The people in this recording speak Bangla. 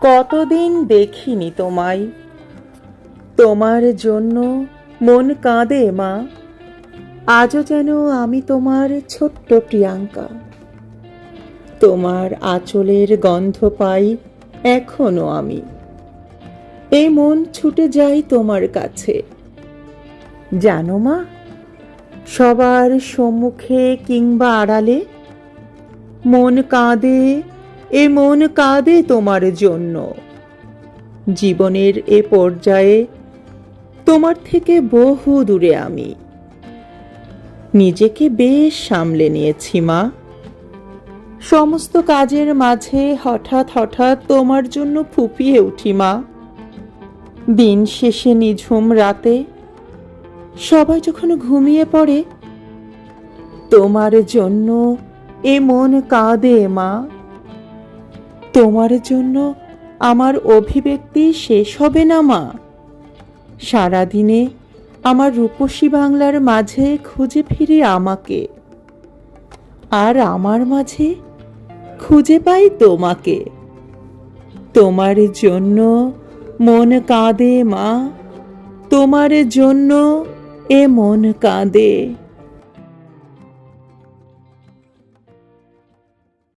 কতদিন দেখিনি তোমায়, তোমার জন্য মন কাঁদে মা। আজও যেন আমি তোমার ছোট্ট প্রিয়াঙ্কা। তোমার আঁচলের গন্ধ পাই এখনো আমি। এই মন ছুটে যাই তোমার কাছে। জানো মা, সবার সম্মুখে কিংবা আড়ালে মন কাঁদে, এ মন কাঁদে তোমার জন্য। জীবনের এ পর্যায়ে তোমার থেকে বহু দূরে আমি। নিজেকে বেশ সামলে নিয়েছি মা। সমস্ত কাজের মাঝে হঠাৎ হঠাৎ তোমার জন্য ফুঁপিয়ে উঠি মা। দিন শেষে নিঝুম রাতে সবাই যখন ঘুমিয়ে পড়ে, তোমার জন্য এ মন কাঁদে মা। তোমার জন্য আমার অভিব্যক্তি শেষ হবে না মা। সারাদিনে আমার রূপসী বাংলার মাঝে খুঁজে ফিরি আমাকে, আর আমার মাঝে খুঁজে পাই তোমাকে। তোমার জন্য মন কাঁদে মা, তোমার জন্য এ মন কাঁদে।